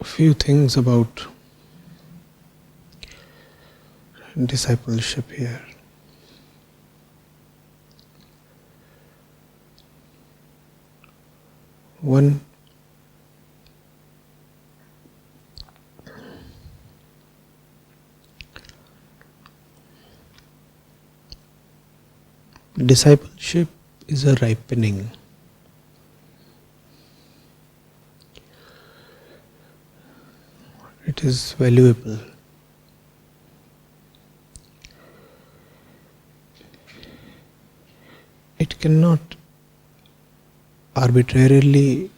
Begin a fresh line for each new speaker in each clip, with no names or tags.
few things about discipleship here. One, discipleship is a ripening. It is valuable. It cannot arbitrarily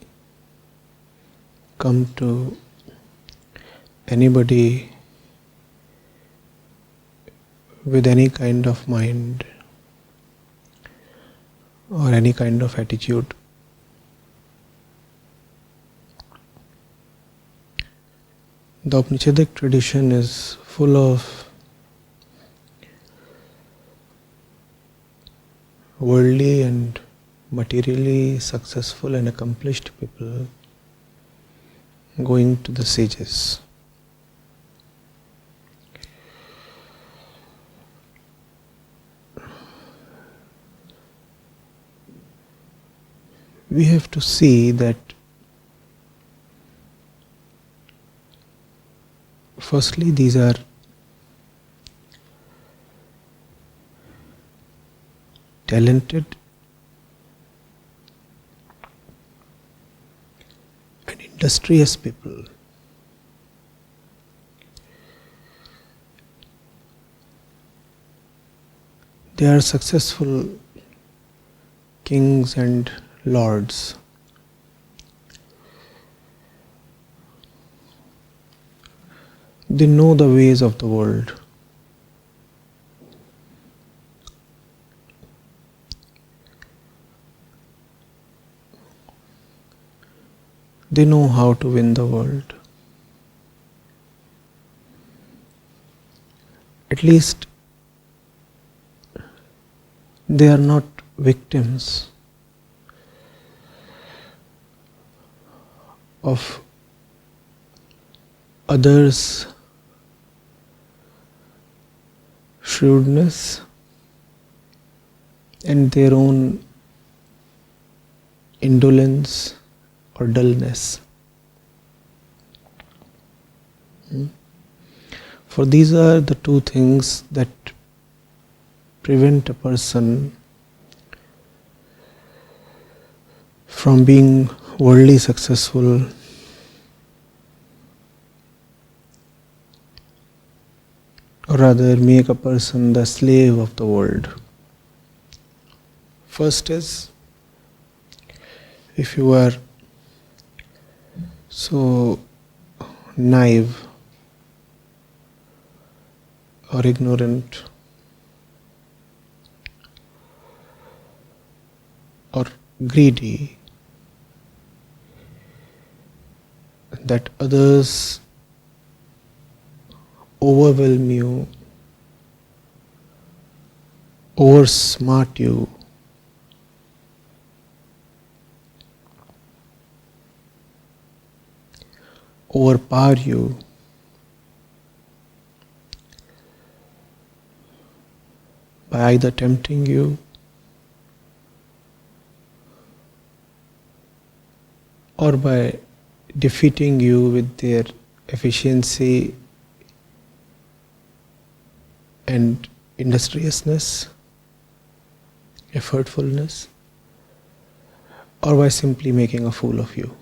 come to anybody with any kind of mind or any kind of attitude. The Upanishadic tradition is full of worldly and materially successful and accomplished people going to the sages. We have to see that firstly, these are talented and industrious people. They are successful kings and lords. They know the ways of the world. They know how to win the world. At least they are not victims of others' shrewdness and their own indolence or dullness. For these are the two things that prevent a person from being worldly successful or rather make a person the slave of the world. First is, if you are so naive or ignorant or greedy that others overwhelm you, oversmart you, overpower you, by either tempting you or by defeating you with their efficiency and industriousness, effortfulness, or by simply making a fool of you.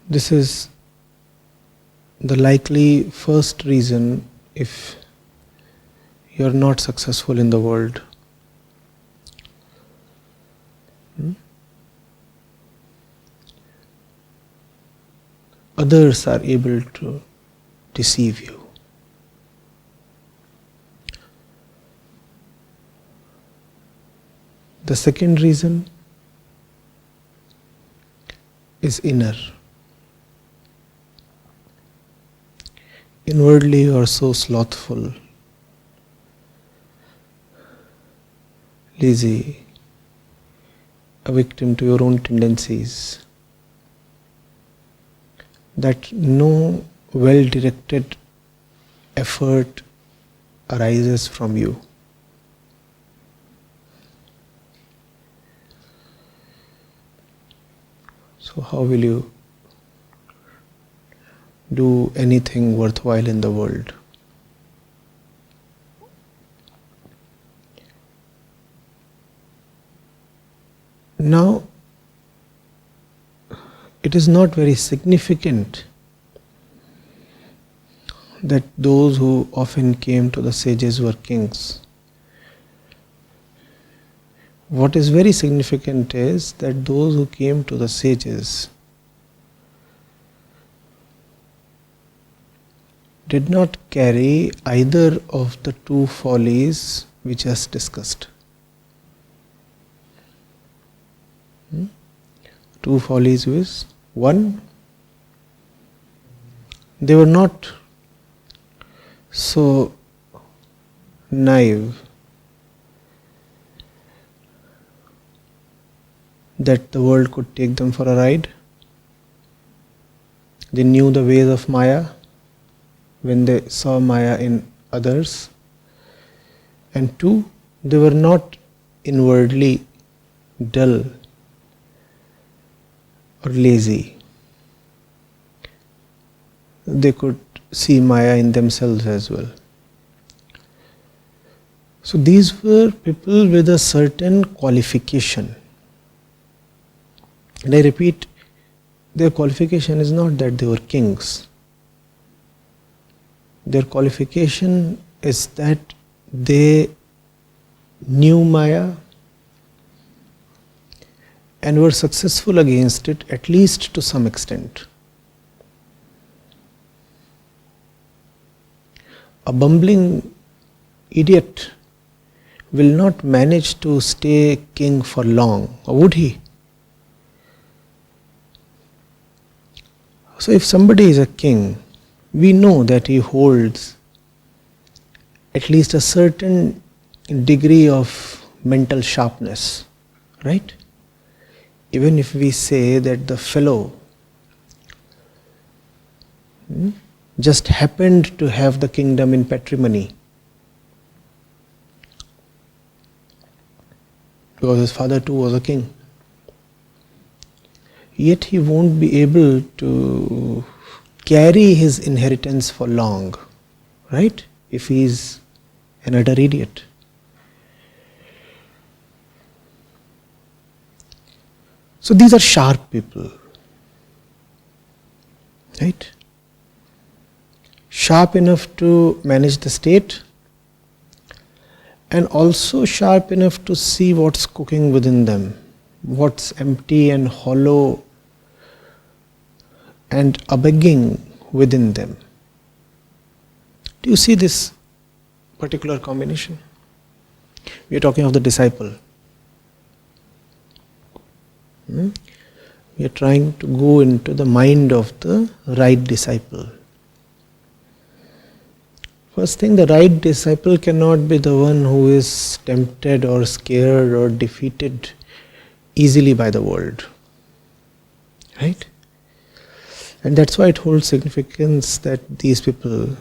This is the likely first reason if you are not successful in the world. Others are able to deceive you. The second reason is inner. Inwardly you are so slothful, lazy, a victim to your own tendencies, that no well-directed effort arises from you. So how will you do anything worthwhile in the world? Now, it is not very significant that those who often came to the sages were kings. What is very significant is that those who came to the sages did not carry either of the two follies we just discussed. Two follies was, one, they were not so naive that the world could take them for a ride. They knew the ways of Maya when they saw Maya in others. And two, they were not inwardly dull or lazy. They could see Maya in themselves as well. So these were people with a certain qualification. And I repeat, their qualification is not that they were kings. Their qualification is that they knew Maya and were successful against it, at least to some extent. A bumbling idiot will not manage to stay king for long, or would he? So if somebody is a king, we know that he holds at least a certain degree of mental sharpness, right? Even if we say that the fellow just happened to have the kingdom in patrimony because his father too was a king, yet he won't be able to carry his inheritance for long, right? If he is an utter idiot. So these are sharp people, right? Sharp enough to manage the state and also sharp enough to see what's cooking within them, what's empty and hollow and a begging within them. Do you see this particular combination? We are talking of the disciple. We are trying to go into the mind of the right disciple. First thing, the right disciple cannot be the one who is tempted or scared or defeated easily by the world. Right? And that's why it holds significance that these people,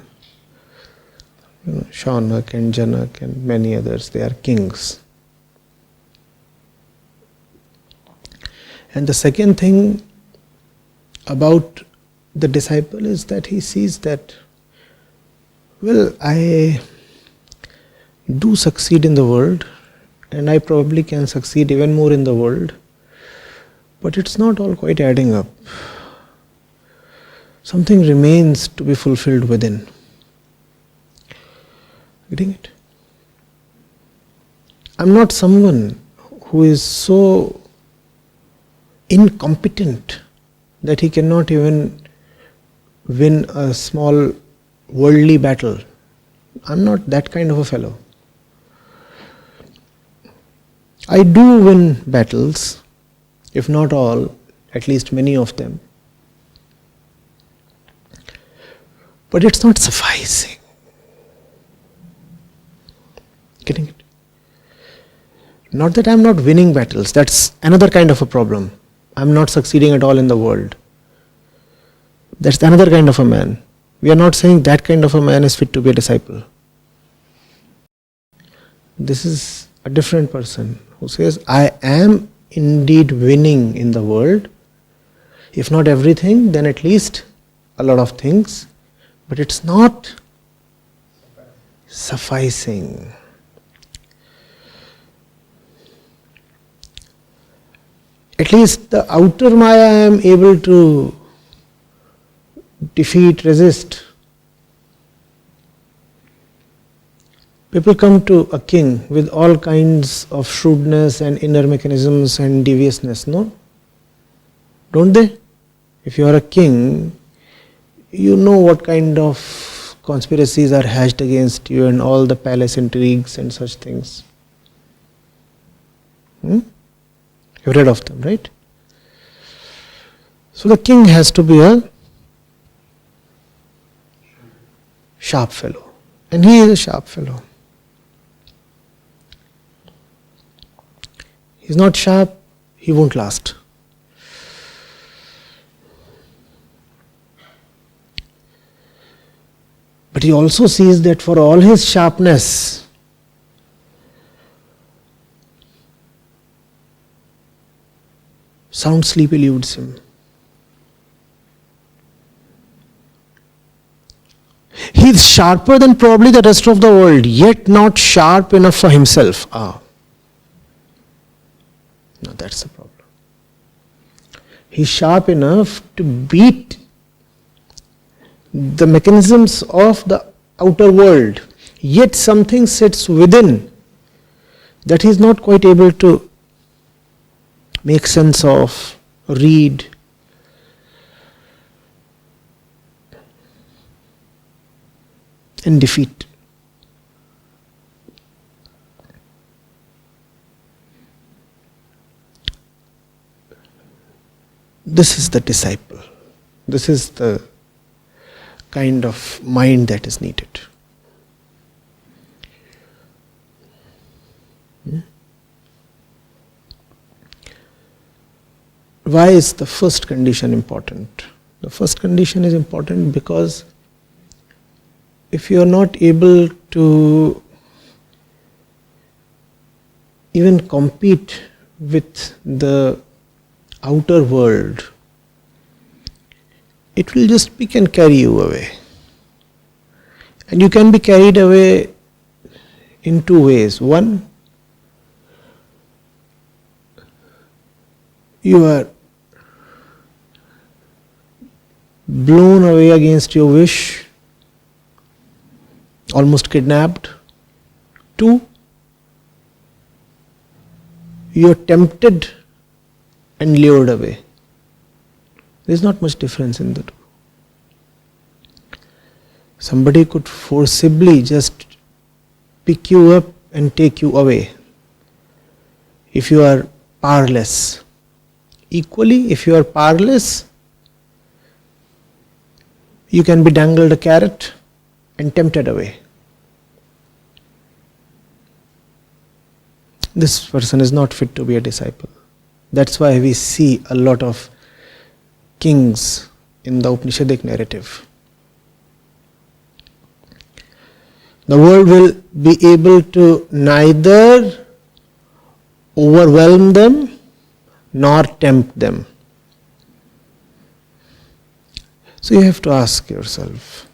Shaunak and Janak and many others, they are kings. And the second thing about the disciple is that he sees that, well, I do succeed in the world and I probably can succeed even more in the world, but it's not all quite adding up. Something remains to be fulfilled within. Getting it? I'm not someone who is so incompetent that he cannot even win a small worldly battle. I'm not that kind of a fellow. I do win battles, if not all, at least many of them. But it's not sufficing. Getting it? Not that I'm not winning battles, that's another kind of a problem. I'm not succeeding at all in the world. That's another kind of a man. We are not saying that kind of a man is fit to be a disciple. This is a different person who says, I am indeed winning in the world. If not everything, then at least a lot of things. But it's not sufficing. At least the outer Maya I am able to defeat, resist. People come to a king with all kinds of shrewdness and inner mechanisms and deviousness, no? Don't they? If you are a king, you know what kind of conspiracies are hatched against you and all the palace intrigues and such things. You've read of them, right? So the king has to be a sharp fellow. And he is a sharp fellow. He's not sharp, he won't last. But he also sees that for all his sharpness, sound sleep eludes him. He is sharper than probably the rest of the world, yet not sharp enough for himself. No, that's the problem. He's sharp enough to beat the mechanisms of the outer world, yet something sits within that he is not quite able to make sense of, read. And defeat. This is the disciple. This is the kind of mind that is needed. Why is the first condition important? The first condition is important because if you are not able to even compete with the outer world, it will just pick and carry you away. And you can be carried away in two ways. One, you are blown away against your wish, almost kidnapped. Two, you are tempted and lured away. There is not much difference in the two. Somebody could forcibly just pick you up and take you away if you are powerless. Equally, if you are powerless, you can be dangled a carrot and tempted away. This person is not fit to be a disciple. That's why we see a lot of kings in the Upanishadic narrative. The world will be able to neither overwhelm them nor tempt them. So you have to ask yourself,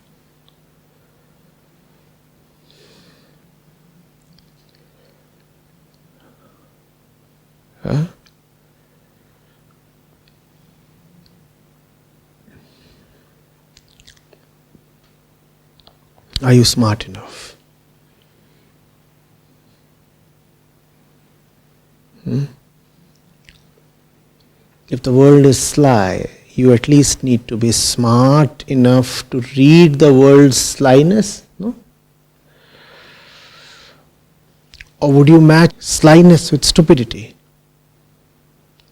are you smart enough? If the world is sly, you at least need to be smart enough to read the world's slyness, no? Or would you match slyness with stupidity?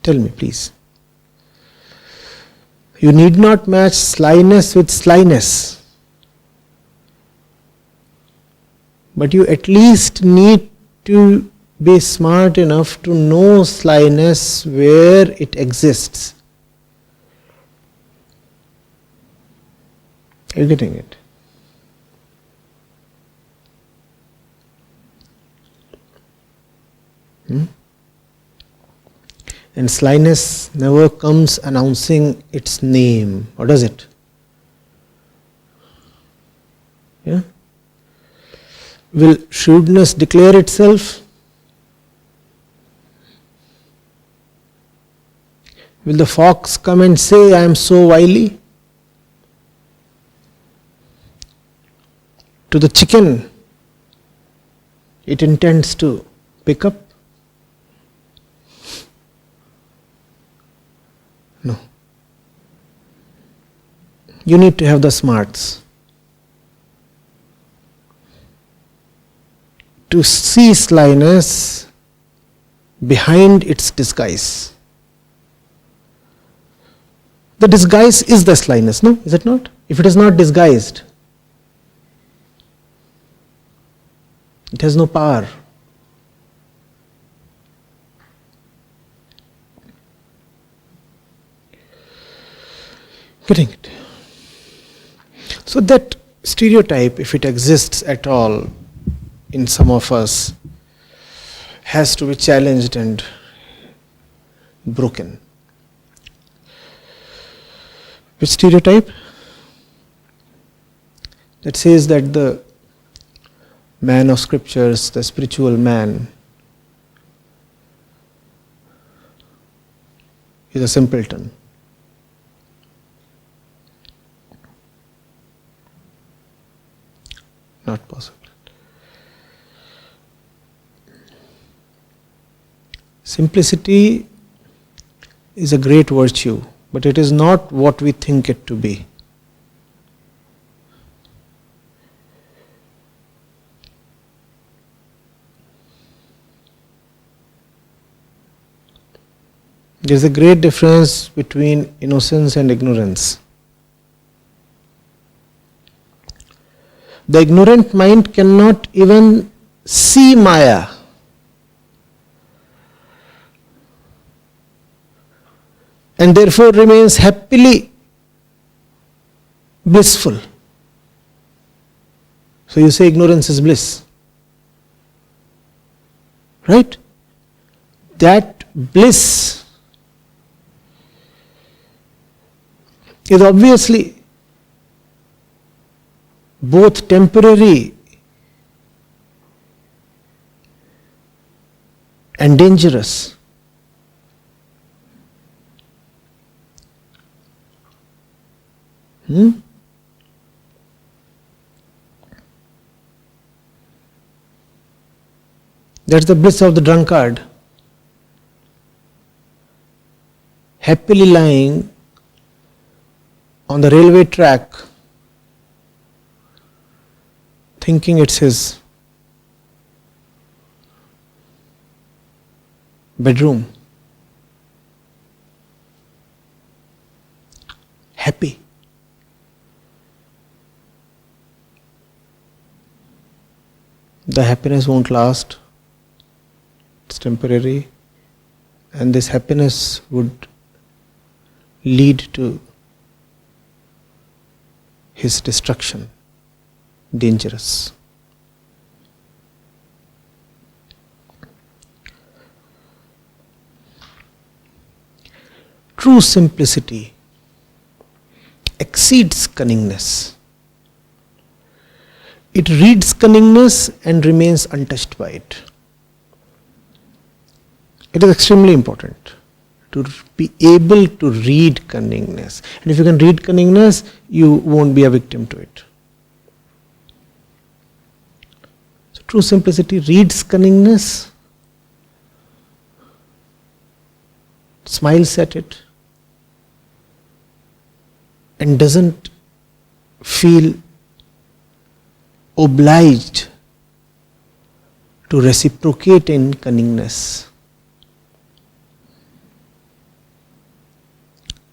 Tell me, please. You need not match slyness with slyness. But you at least need to be smart enough to know slyness where it exists. You're getting it? And slyness never comes announcing its name, or does it? Yeah? Will shrewdness declare itself? Will the fox come and say, I am so wily? To the chicken, it intends to pick up? No. You need to have the smarts to see slyness behind its disguise. The disguise is the slyness, no? Is it not? If it is not disguised, it has no power. Getting it? So that stereotype, if it exists at all in some of us, has to be challenged and broken. Which stereotype? That says that the man of scriptures, the spiritual man, is a simpleton. Not possible. Simplicity is a great virtue, but it is not what we think it to be. There is a great difference between innocence and ignorance. The ignorant mind cannot even see Maya. And therefore remains happily blissful. So you say ignorance is bliss. Right? That bliss is obviously both temporary and dangerous. That's the bliss of the drunkard. Happily lying on the railway track, thinking it's his bedroom. Happy. The happiness won't last. It's temporary. And this happiness would lead to his destruction. Dangerous. True simplicity exceeds cunningness. It reads cunningness and remains untouched by it. It is extremely important to be able to read cunningness. And if you can read cunningness, you won't be a victim to it. So true simplicity reads cunningness, smiles at it, and doesn't feel obliged to reciprocate in cunningness.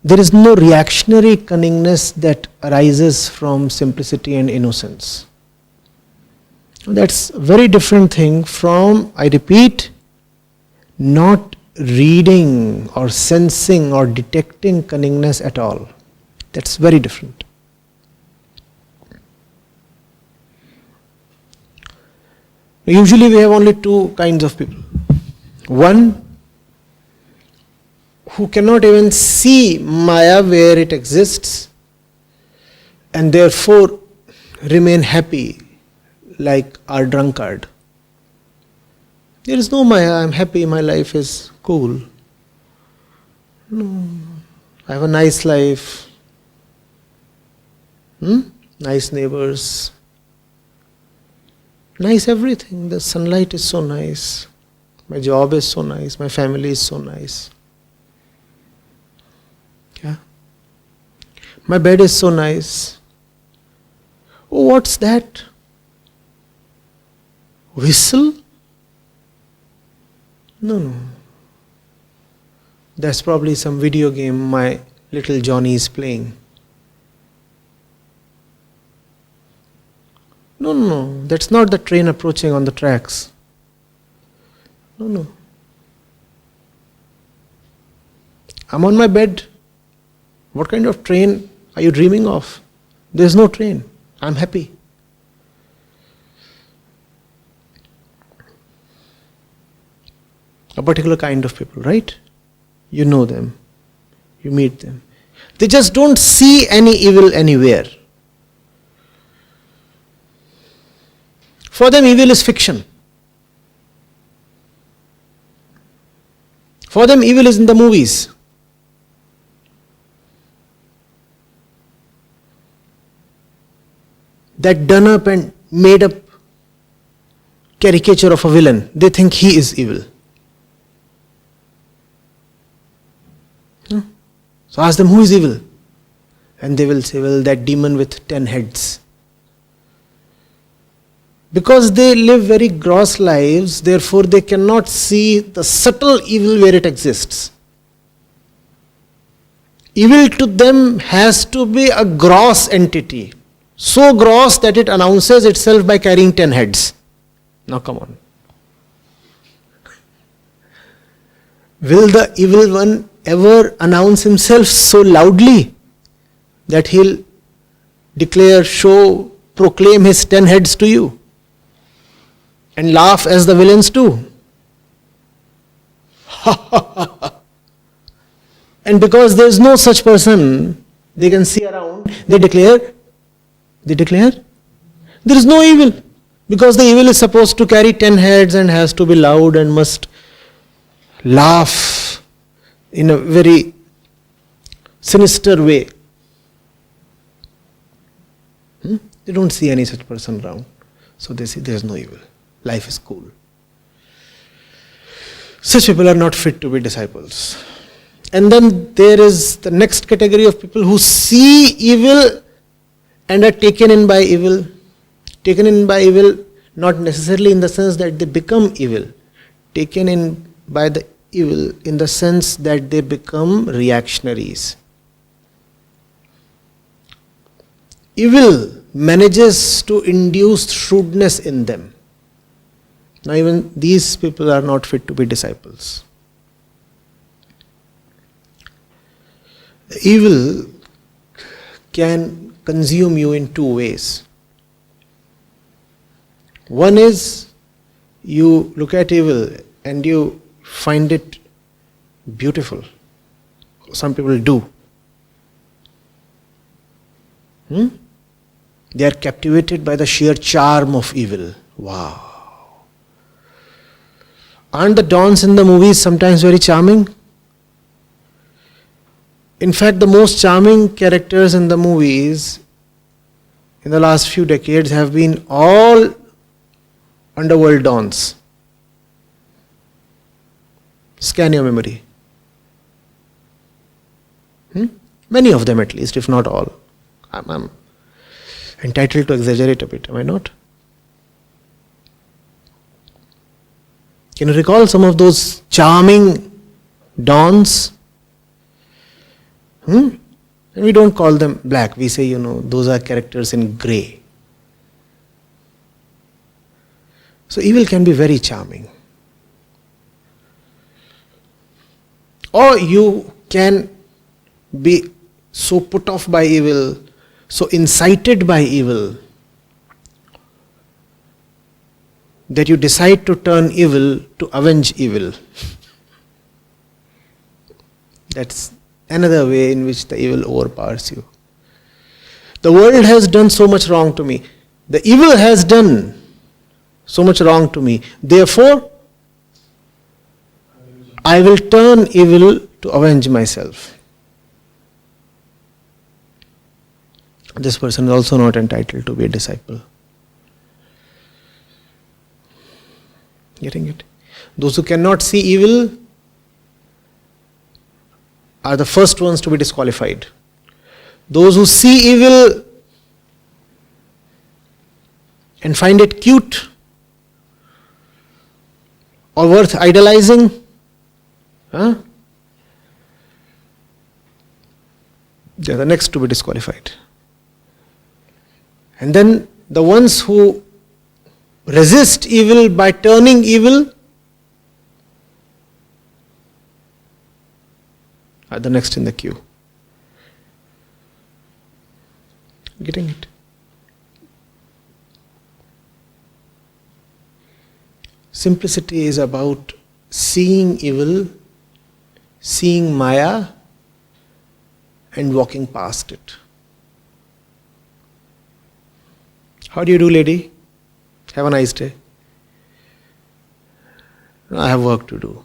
There is no reactionary cunningness that arises from simplicity and innocence. That's a very different thing from, I repeat, not reading or sensing or detecting cunningness at all. That's very different. Usually we have only two kinds of people. One who cannot even see Maya where it exists and therefore remain happy like our drunkard. There is no Maya, I am happy, my life is cool. No, I have a nice life, nice neighbors, nice everything. The sunlight is so nice, my job is so nice, my family is so nice. Yeah. My bed is so nice. Oh, what's that? Whistle? No. That's probably some video game my little Johnny is playing. No. That's not the train approaching on the tracks. No. I'm on my bed. What kind of train are you dreaming of? There's no train. I'm happy. A particular kind of people, right? You know them. You meet them. They just don't see any evil anywhere. For them, evil is fiction. For them, evil is in the movies. That done up and made up caricature of a villain, they think he is evil. So ask them, who is evil? And they will say, well, that demon with 10 heads. Because they live very gross lives, therefore they cannot see the subtle evil where it exists. Evil to them has to be a gross entity. So gross that it announces itself by carrying 10 heads. Now come on. Will the evil one ever announce himself so loudly that he'll declare, show, proclaim his 10 heads to you and laugh as the villains do? And because there is no such person they can see around, they declare there is no evil, because the evil is supposed to carry 10 heads and has to be loud and must laugh in a very sinister way. They don't see any such person around. So they say there is no evil. Life is cool. Such people are not fit to be disciples. And then there is the next category of people who see evil and are taken in by evil. Taken in by evil, not necessarily in the sense that they become evil. Taken in by the evil in the sense that they become reactionaries. Evil manages to induce shrewdness in them. Now even these people are not fit to be disciples. Evil can consume you in two ways. One is, you look at evil and you find it beautiful. Some people do. They are captivated by the sheer charm of evil. Wow. Aren't the dons in the movies sometimes very charming? In fact, the most charming characters in the movies in the last few decades have been all underworld dons. Scan your memory. Many of them at least, if not all. I'm entitled to exaggerate a bit, am I not? Can you recall some of those charming dons? And we don't call them black. We say, those are characters in grey. So evil can be very charming. Or you can be so put off by evil, so incited by evil, that you decide to turn evil to avenge evil. That's another way in which the evil overpowers you. The world has done so much wrong to me. The evil has done so much wrong to me. Therefore, I will turn evil to avenge myself. This person is also not entitled to be a disciple. Getting it? Those who cannot see evil are the first ones to be disqualified. Those who see evil and find it cute or worth idolizing, they are the next to be disqualified. And then the ones who resist evil by turning evil are the next in the queue. Getting it? Simplicity is about seeing evil, seeing Maya, and walking past it. How do you do, lady? Have a nice day. I have work to do.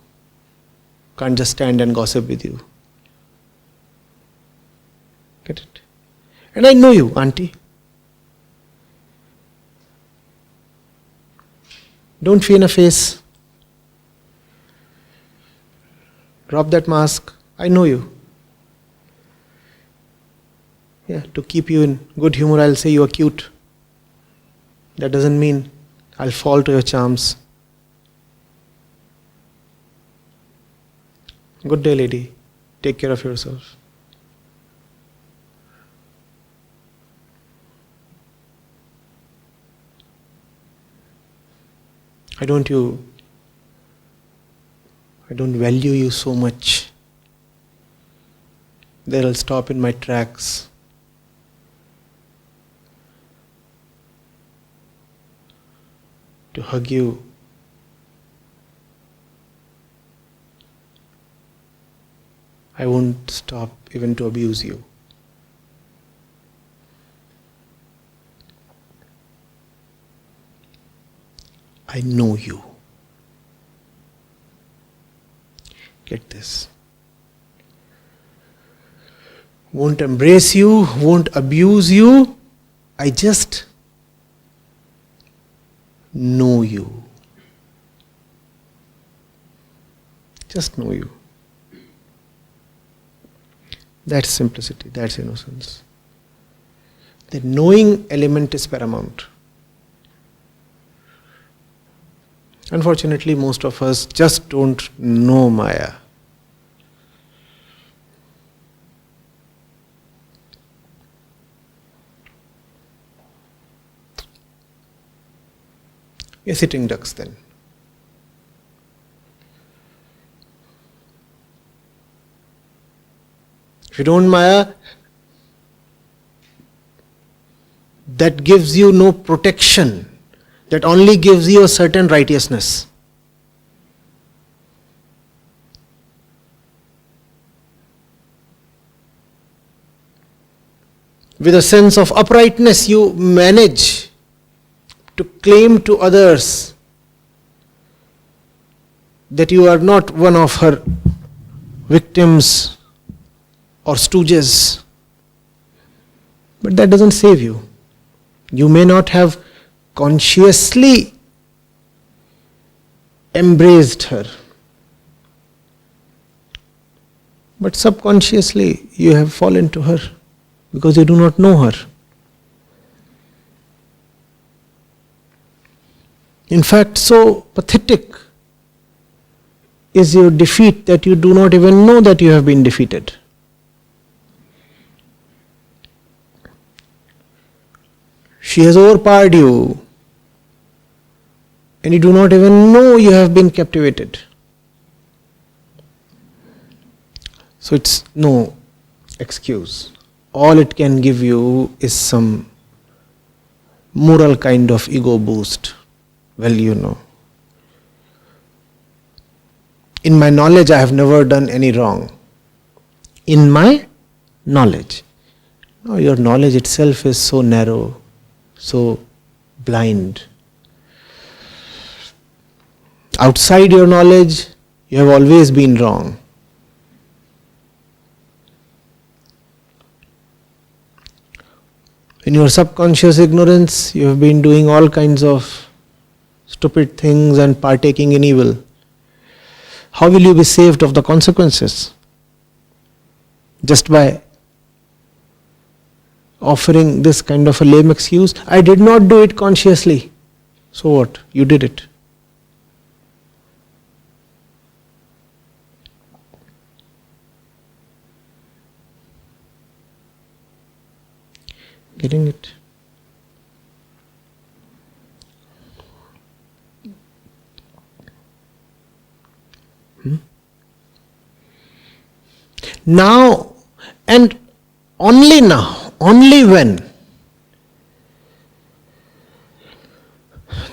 Can't just stand and gossip with you. Get it? And I know you, auntie. Don't feign a face. Drop that mask. I know you. Yeah, to keep you in good humor, I'll say you are cute. That doesn't mean I'll fall to your charms. Good day, lady. Take care of yourself. I don't value you so much that I'll stop in my tracks. To hug you. I won't stop even to abuse you. I know you. Get this. Won't embrace you, won't abuse you. I just know you. Just know you. That's simplicity, that's innocence. The knowing element is paramount. Unfortunately, most of us just don't know Maya. We are sitting ducks then. If you don't Maya, that gives you no protection. That only gives you a certain righteousness. With a sense of uprightness, you manage to claim to others that you are not one of her victims or stooges. But that doesn't save you. You may not have consciously embraced her, but subconsciously you have fallen to her because you do not know her. In fact, so pathetic is your defeat that you do not even know that you have been defeated. She has overpowered you, and you do not even know you have been captivated. So it's no excuse. All it can give you is some moral kind of ego boost. Well, you know. In my knowledge, I have never done any wrong. In my knowledge. No, your knowledge itself is so narrow, so blind. Outside your knowledge, you have always been wrong. In your subconscious ignorance, you have been doing all kinds of stupid things and partaking in evil. How will you be saved of the consequences? Just by offering this kind of a lame excuse, I did not do it consciously. So what? You did it. Getting it? Now, and only now, only when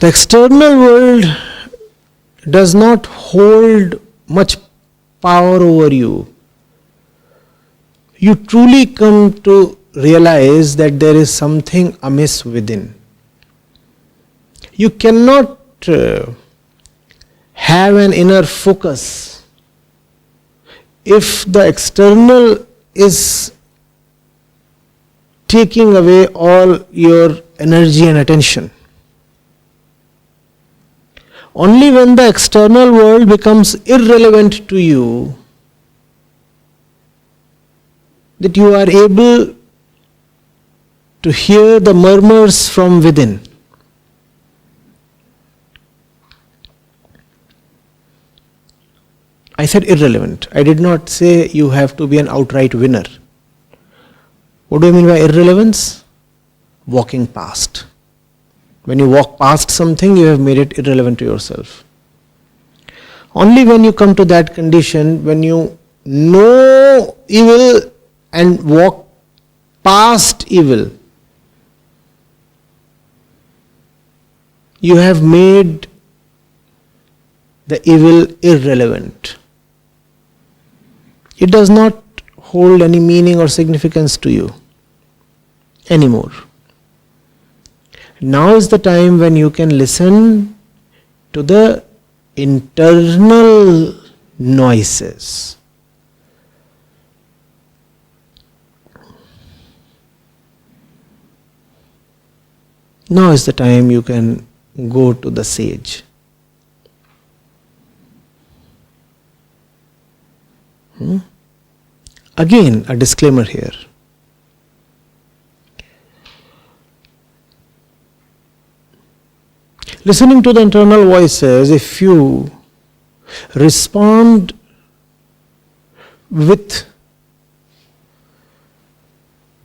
the external world does not hold much power over you, you truly come to realize that there is something amiss within. You cannot have an inner focus if the external is taking away all your energy and attention. Only when the external world becomes irrelevant to you that you are able to hear the murmurs from within. I said irrelevant. I did not say you have to be an outright winner. What do I mean by irrelevance? Walking past. When you walk past something, you have made it irrelevant to yourself. Only when you come to that condition, when you know evil and walk past evil, you have made the evil irrelevant. It does not hold any meaning or significance to you anymore. Now is the time when you can listen to the internal noises. Now is the time you can go to the sage. Again, a disclaimer here. Listening to the internal voices, if you respond with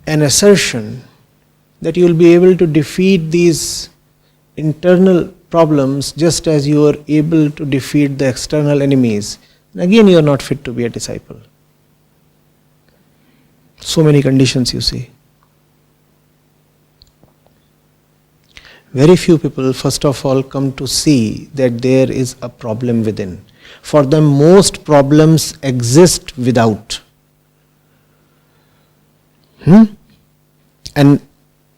an assertion that you will be able to defeat these internal problems just as you are able to defeat the external enemies, again you are not fit to be a disciple. So many conditions you see. Very few people, first of all, come to see that there is a problem within. For them, most problems exist without. And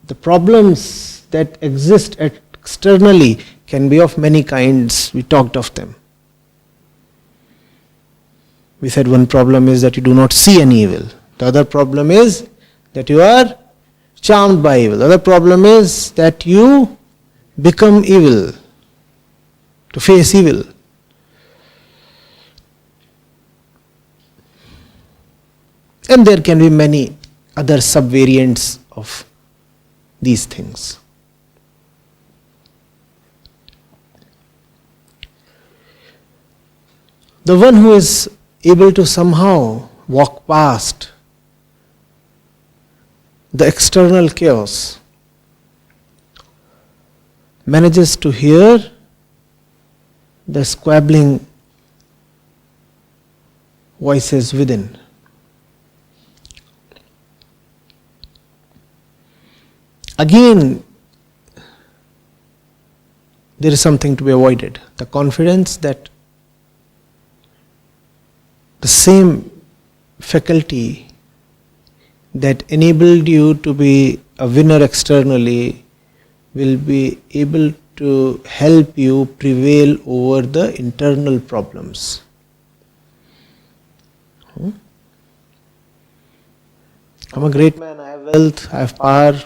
the problems that exist externally can be of many kinds. We talked of them. We said one problem is that you do not see any evil. The other problem is that you are charmed by evil. The other problem is that you become evil, to face evil. And there can be many other subvariants of these things. The one who is able to somehow walk past the external chaos manages to hear the squabbling voices within. Again, there is something to be avoided. The confidence that the same faculty that enabled you to be a winner externally will be able to help you prevail over the internal problems. I'm a great man, I have wealth, I have power,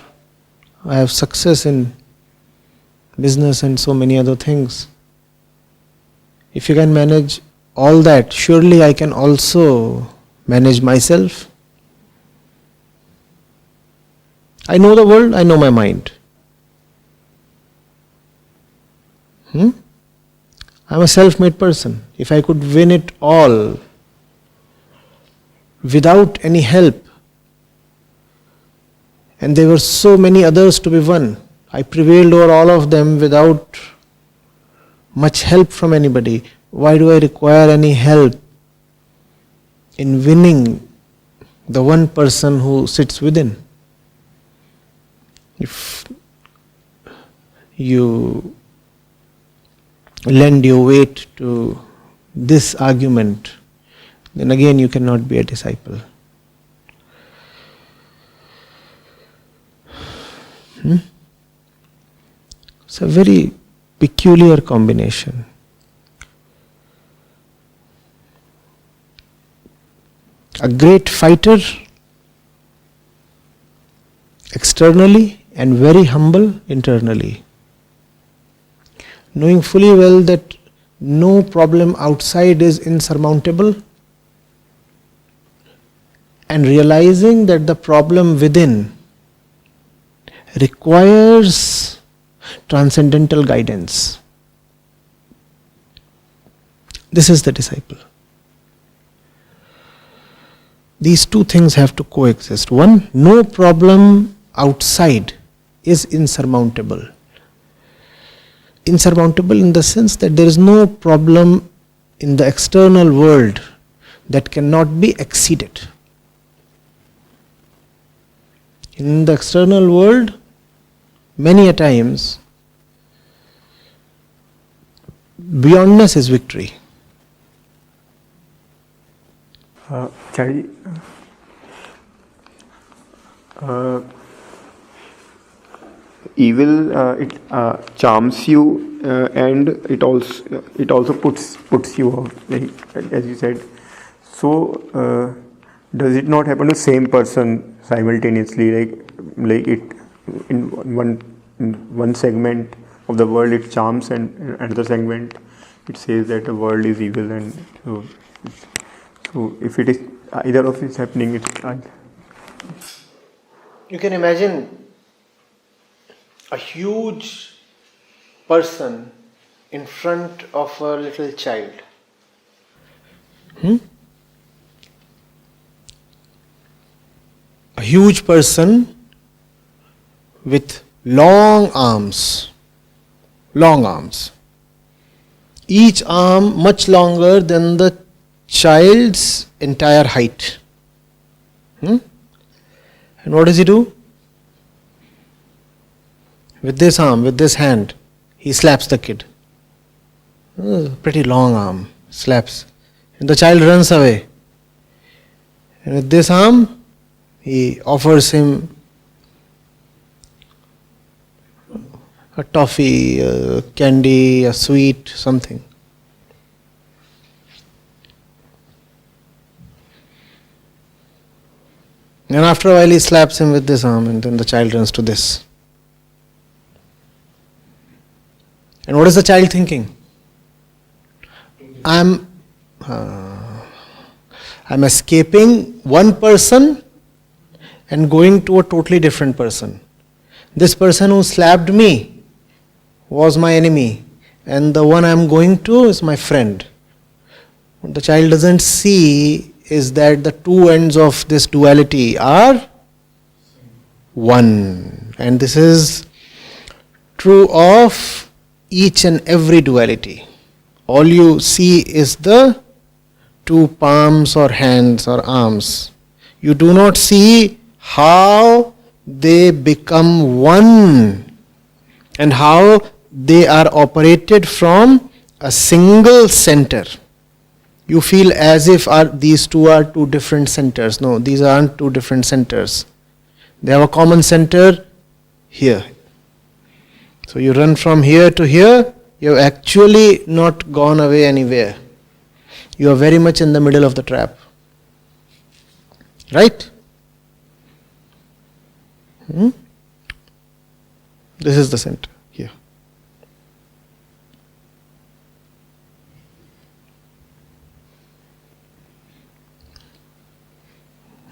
I have success in business and so many other things. If you can manage all that, surely I can also manage myself. I know the world, I know my mind. I'm a self-made person. If I could win it all without any help, and there were so many others to be won, I prevailed over all of them without much help from anybody. Why do I require any help in winning the one person who sits within? If you lend your weight to this argument, then again you cannot be a disciple. It's a very peculiar combination. A great fighter externally and very humble internally, knowing fully well that no problem outside is insurmountable, and realizing that the problem within requires transcendental guidance. This is the disciple. These two things have to coexist. One, no problem outside is insurmountable. Insurmountable in the sense that there is no problem in the external world that cannot be exceeded. In the external world, many a times, beyondness is victory.
Charlie, evil it charms you and it also puts you out, like as you said. So does it not happen to same person simultaneously? Like it in one segment of the world it charms, and another segment it says that the world is evil, and so if it is either of it is happening, it's
You can imagine a huge person in front of a little child. A huge person with long arms. Each arm much longer than the child's entire height. And what does he do? With this arm, with this hand, he slaps the kid. Pretty long arm, slaps. And the child runs away. And with this arm, he offers him a toffee, a candy, a sweet, something. And after a while he slaps him with this arm, and then the child runs to this. And what is the child thinking? I'm escaping one person and going to a totally different person. This person who slapped me was my enemy, and the one I'm going to is my friend. What the child doesn't see is that the two ends of this duality are one. And this is true of each and every duality. All you see is the two palms or hands or arms. You do not see how they become one and how they are operated from a single center. You feel as if these two are two different centers. No, these aren't two different centers. They have a common center here. So you run from here to here, you have actually not gone away anywhere. You are very much in the middle of the trap. Right? This is the center here.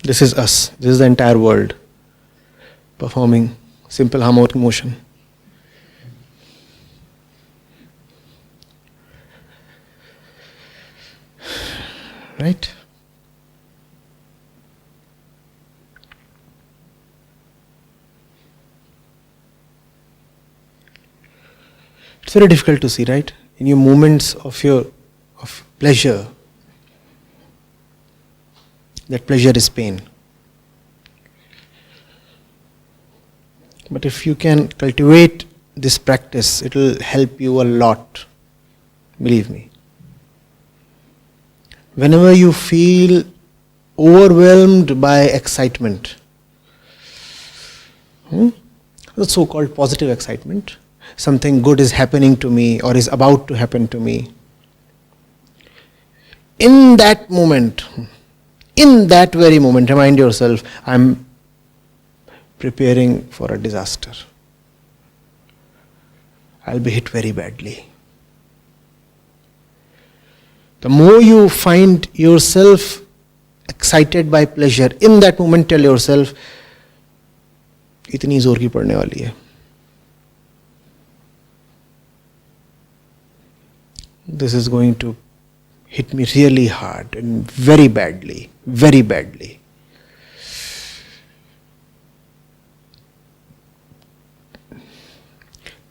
This is us. This is the entire world performing simple harmonic motion. Right? It's very difficult to see, right? In your moments of pleasure, that pleasure is pain. But if you can cultivate this practice, it will help you a lot. Believe me. Whenever you feel overwhelmed by excitement, the so-called positive excitement, something good is happening to me or is about to happen to me, in that moment, in that very moment, remind yourself, I'm preparing for a disaster. I'll be hit very badly. The more you find yourself excited by pleasure, in that moment tell yourself, इतनी जोर की पड़ने वाली है. This is going to hit me really hard and very badly, very badly.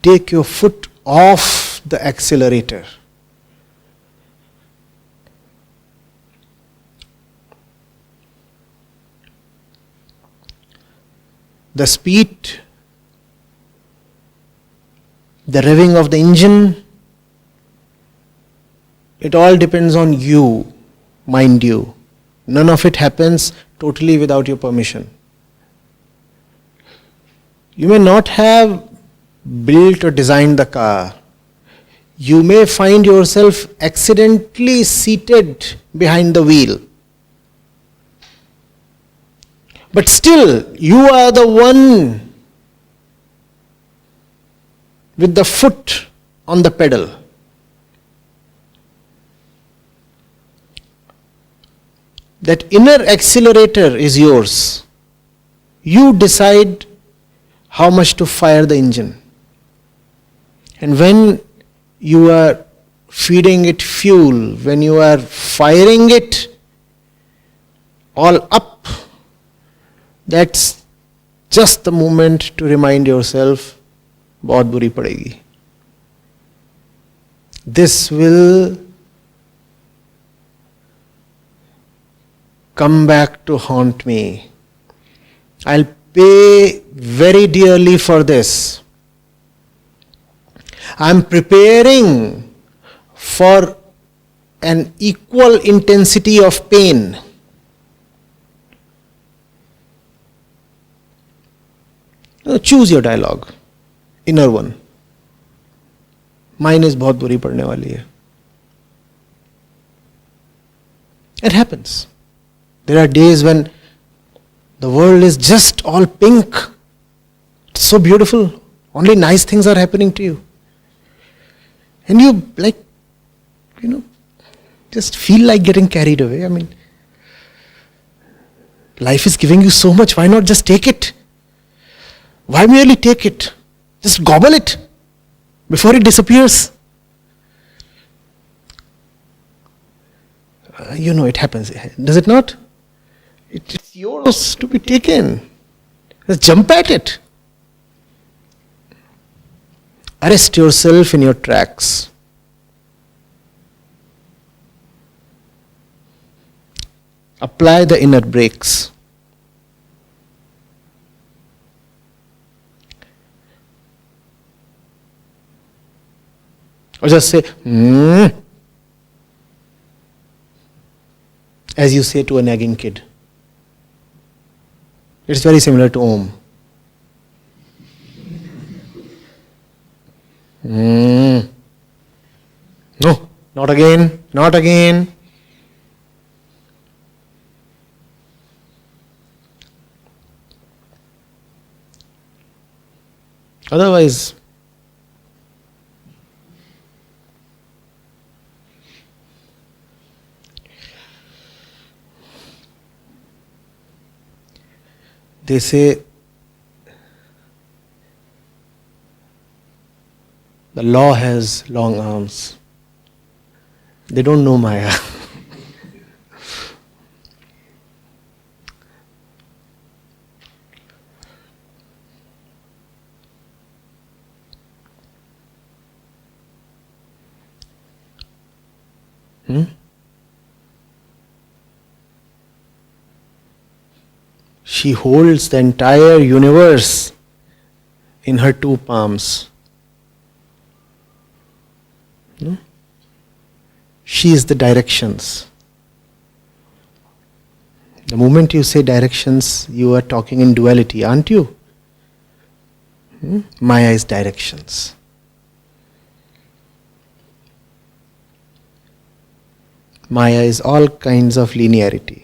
Take your foot off the accelerator. The speed, the revving of the engine, it all depends on you, mind you. None of it happens totally without your permission. You may not have built or designed the car. You may find yourself accidentally seated behind the wheel. But still, you are the one with the foot on the pedal. That inner accelerator is yours. You decide how much to fire the engine. And when you are feeding it fuel, when you are firing it all up, that's just the moment to remind yourself, बहुत बुरी पड़ेगी. This will come back to haunt me. I'll pay very dearly for this. I'm preparing for an equal intensity of pain. Choose your dialogue, inner one. Mine is बहुत बुरी पड़ने वाली है. It happens. There are days when the world is just all pink. It's so beautiful. Only nice things are happening to you. And you just feel like getting carried away. I mean, life is giving you so much. Why not just take it? Why merely take it? Just gobble it before it disappears. It happens. Does it not? It's yours to be taken. Just jump at it. Arrest yourself in your tracks. Apply the inner brakes. Or just say, as you say to a nagging kid. It's very similar to Om. No, not again, not again. Otherwise, they say the law has long arms. They don't know Maya. She holds the entire universe in her two palms. She is the directions. The moment you say directions, you are talking in duality, aren't you? Maya is directions. Maya is all kinds of linearity.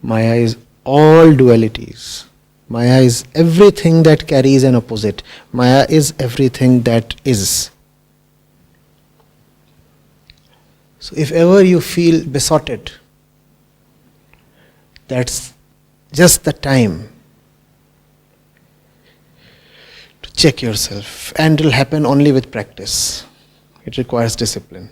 Maya is all dualities. Maya is everything that carries an opposite. Maya is everything that is. So if ever you feel besotted, that's just the time to check yourself. And it will happen only with practice. It requires discipline.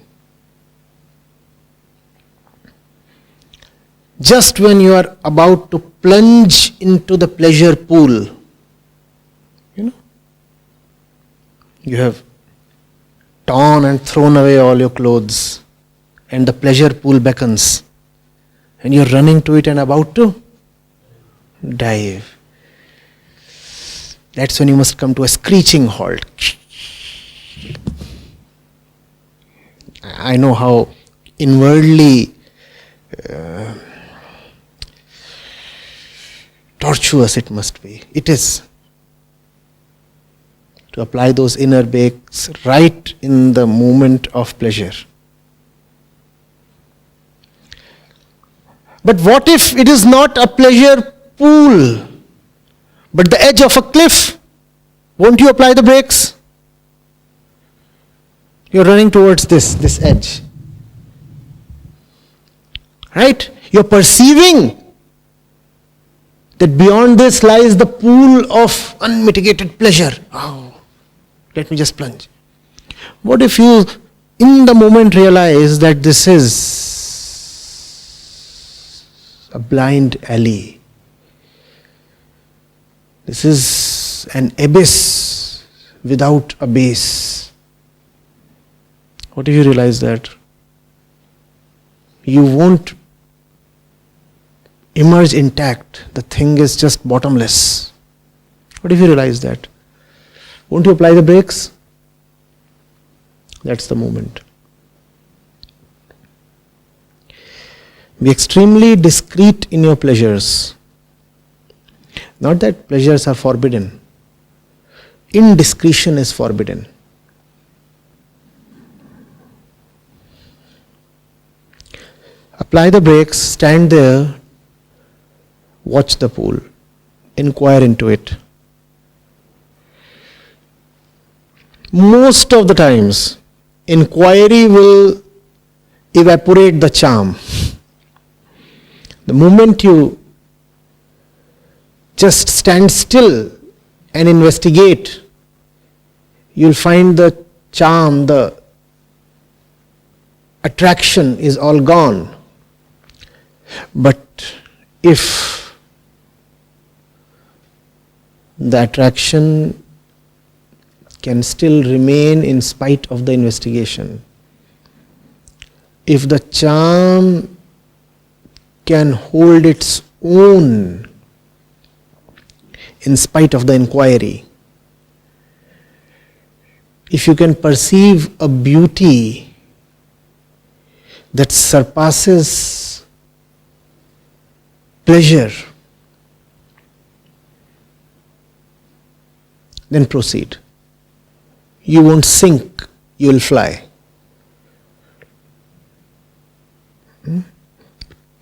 Just when you are about to plunge into the pleasure pool, you have torn and thrown away all your clothes, and the pleasure pool beckons, and you're running to it and about to dive. That's when you must come to a screeching halt. I know how inwardly tortuous it must be. It is. To apply those inner bakes right in the moment of pleasure. But what if it is not a pleasure pool, but the edge of a cliff? Won't you apply the brakes? You're running towards this edge. Right? You're perceiving that beyond this lies the pool of unmitigated pleasure. Oh, let me just plunge. What if you, in the moment, realize that this is a blind alley? This is an abyss without a base. What if you realize that? You won't emerge intact. The thing is just bottomless. What if you realize that? Won't you apply the brakes? That's the moment. Be extremely discreet in your pleasures. Not that pleasures are forbidden. Indiscretion is forbidden. Apply the brakes, stand there, watch the pool, inquire into it. Most of the times, inquiry will evaporate the charm. The moment you just stand still and investigate, you'll find the charm, the attraction is all gone. But if the attraction can still remain in spite of the investigation, if the charm can hold its own in spite of the inquiry, if you can perceive a beauty that surpasses pleasure, then proceed. You won't sink, you will fly.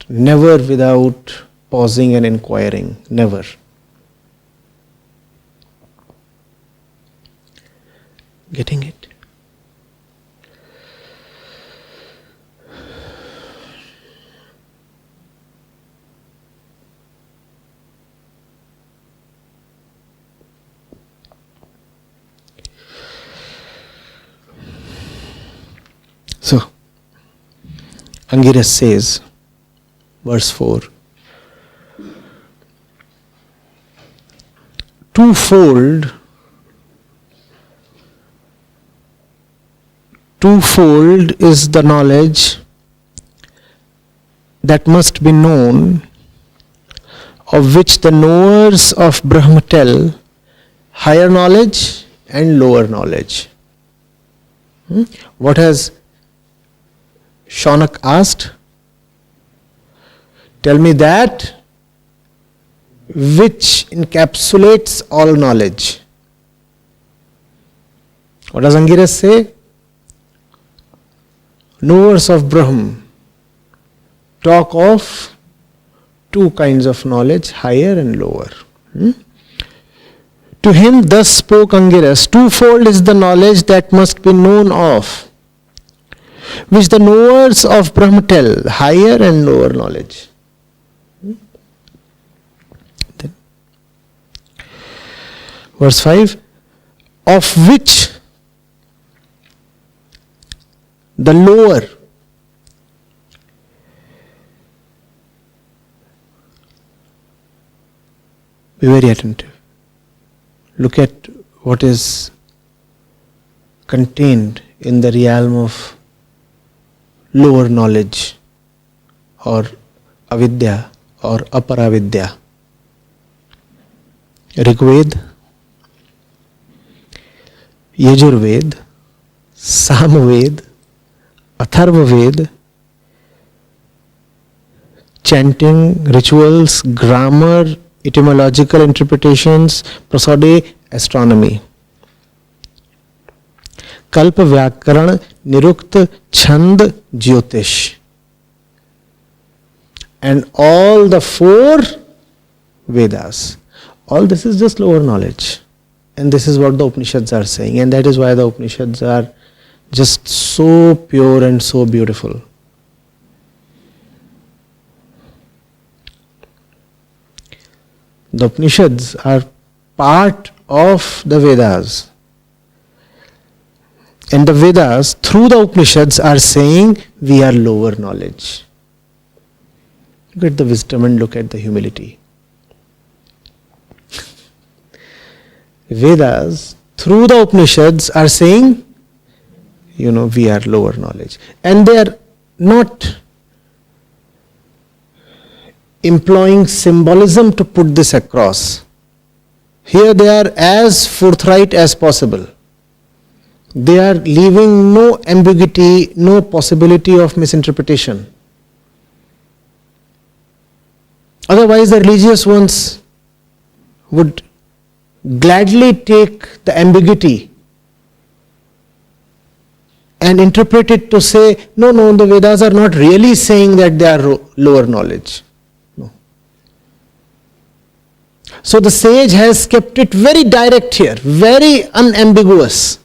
Never without pausing and inquiring, never. Getting it? So, Angiras says, verse 4, twofold is the knowledge that must be known, of which the knowers of Brahma tell higher knowledge and lower knowledge. What has Shaunak asked? Tell me that which encapsulates all knowledge. What does Angiras say? Knowers of Brahm talk of two kinds of knowledge, higher and lower. To him thus spoke Angiras, twofold is the knowledge that must be known of, which the knowers of Brahma tell, higher and lower knowledge. Then, verse 5, of which the lower be very attentive. Look at what is contained in the realm of lower knowledge or avidya or aparavidya. Rigved, Yajurved, Samved, Atharvaved, chanting, rituals, grammar, etymological interpretations, prosody, astronomy. Kalpa, Vyakaran, Nirukta, Chand, Jyotish. And all the four Vedas. All this is just lower knowledge. And this is what the Upanishads are saying. And that is why the Upanishads are just so pure and so beautiful. The Upanishads are part of the Vedas. And the Vedas, through the Upanishads, are saying we are lower knowledge. Look at the wisdom and look at the humility. Vedas, through the Upanishads, are saying, we are lower knowledge. And they are not employing symbolism to put this across. Here they are as forthright as possible. They are leaving no ambiguity, no possibility of misinterpretation. Otherwise, the religious ones would gladly take the ambiguity and interpret it to say, no, the Vedas are not really saying that they are lower knowledge. No. So the sage has kept it very direct here, very unambiguous.